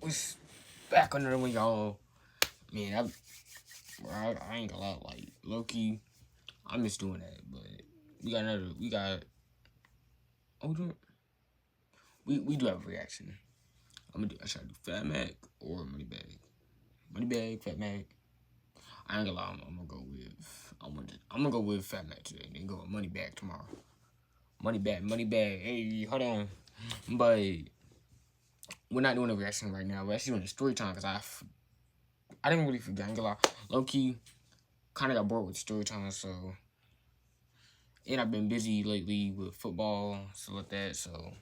was back on there with y'all. Man, I ain't gonna lie, like, low-key, I miss doing that, but we do have a reaction. I try to do Fat Mac or Money Bag. Money Bag, Fat Mac. I ain't gonna lie, I'm gonna go with Fat Mac today, then go with Money Bag tomorrow. Money Bag, hey, hold on. But we're not doing a reaction right now. We're actually doing a story time because I didn't really forget. I ain't gonna lie, low-key, kind of got bored with story time, so. And I've been busy lately with football, stuff like that, so,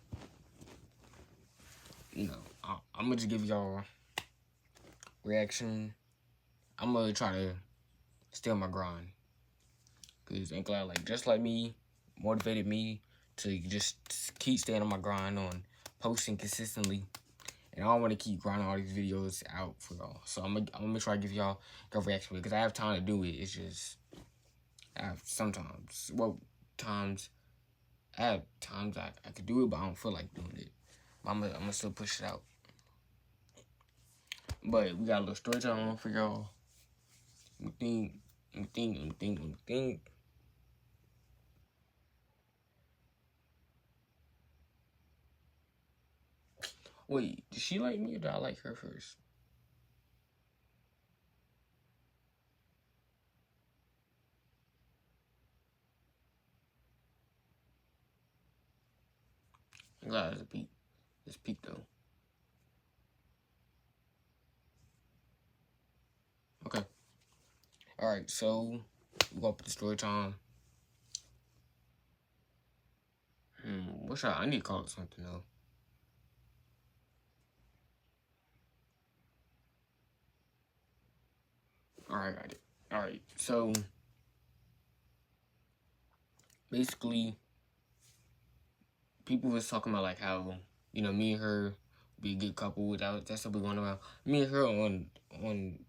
you know, I'm gonna just give y'all reaction. I'm gonna try to stay on my grind. Because ain't gonna lie, like, just like me, motivated me to just keep staying on my grind on posting consistently. And I don't want to keep grinding all these videos out for y'all. So I'm gonna try to give y'all a reaction because I have time to do it. It's just, I have sometimes, I have times I could do it, but I don't feel like doing it. I'm gonna still push it out. But we got a little story time for y'all. Let me think. Wait, did she like me or did I like her first? I'm glad it's peak. It's peak though. Okay. Alright, so we go up to the story time. What should I need to call it something though. Alright, got it. Alright, so basically people was talking about like how, you know, me and her be a good couple. That's what we going about. Me and her on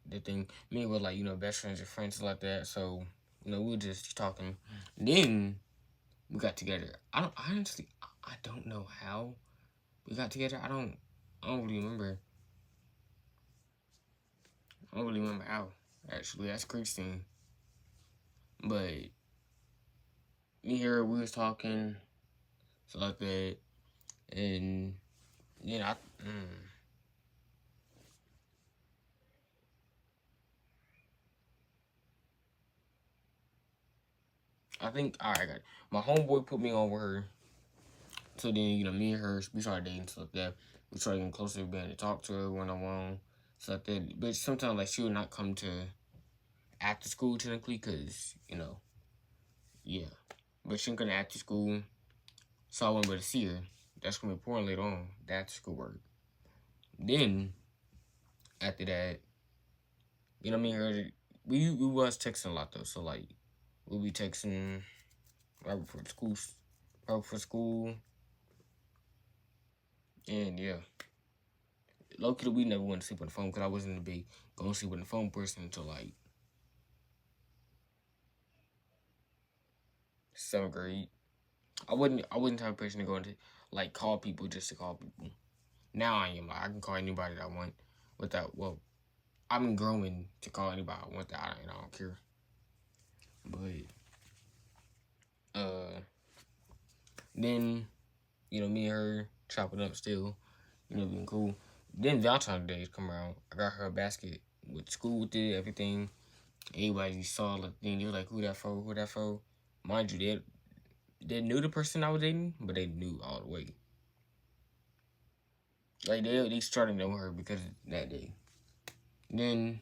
the thing. Me and her like, you know, best friends and friends like that. So, you know, we were just talking. Then we got together. I don't know how we got together. I don't really remember. I don't really remember how. Actually, that's Christine. But me and her, we was talking, so like that, and you know, I think I got it. My homeboy put me on with her. So then, you know, me and her, we started dating, stuff like that. We started getting closer, being to talk to her one-on-one, stuff like that. But sometimes, like, she would not come to after school, technically, because, you know, yeah. But she didn't come to after school, so I went able to see her. That's going to be important later on, the after school work. Then, after that, you know, me and her, we was texting a lot, though. So, like, we'll be texting right before school, and, yeah. Low-key, we never went to sleep on the phone because I wasn't a big going to sleep on the phone person until, like, 7th grade. I wasn't the type of person to go into, like, call people just to call people. Now I am. Like, I can call anybody that I want without, well, I'm growing to call anybody I want that, and I don't care. But, then, you know, me and her chopping up still, you know, being cool. Then Valentine's Day come around. I got her a basket with school with it, everything. Everybody saw the thing. They were like, who that for? Who that for? Mind you, they knew the person I was dating, but they knew all the way. Like, they started knowing her because of that day. Then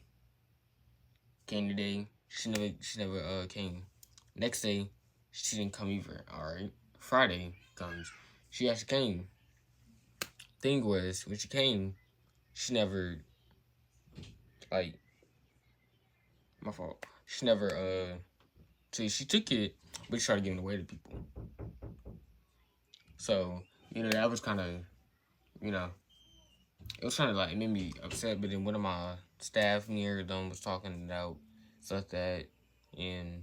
came the day. She never came. Next day, she didn't come either. Alright. Friday comes. She actually came. Thing was, when she came, she never, like, my fault. She never, so she took it, but she started giving it away to people. So, you know, that was kind of, you know, it was kind of like, it made me upset, but then one of my staff near them was talking about stuff that, and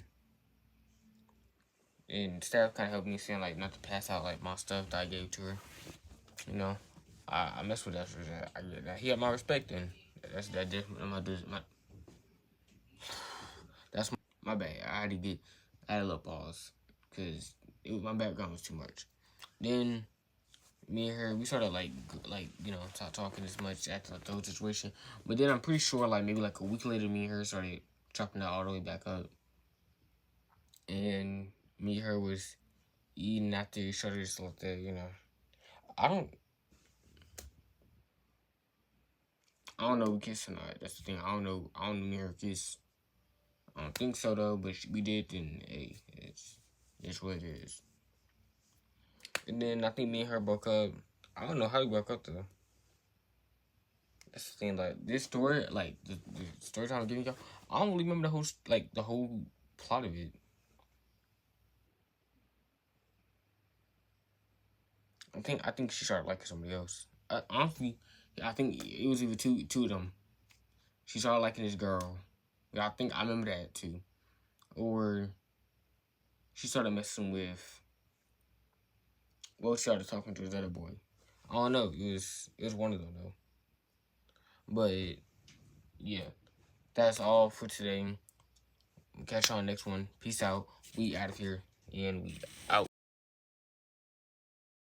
staff kind of helped me saying, like, not to pass out, like, my stuff that I gave to her, you know. I mess with that. I get that. He had my respect, and that's that different. That's my bad. I had a little pause because my background was too much. Then me and her, we started like talking as much after like, the whole situation. But then I'm pretty sure like maybe like a week later, me and her started chopping that all the way back up, and me and her was eating after each other just like that. I don't I don't know if we kissed or not. That's the thing. I don't know. I don't know me and her kiss. I don't think so though, but we did. Then hey, it's what it is. And then I think me and her broke up. I don't know how we broke up though. That's the thing. Like this story, like the story time I'm giving y'all, I don't really remember the whole plot of it. I think she started liking somebody else. Honestly, I think it was either two of them. She started liking this girl. Yeah, I think I remember that too. Or she started messing with. Well, she started talking to this other boy. I don't know. It was one of them though. But yeah, that's all for today. Catch y'all next one. Peace out. We out of here and we out.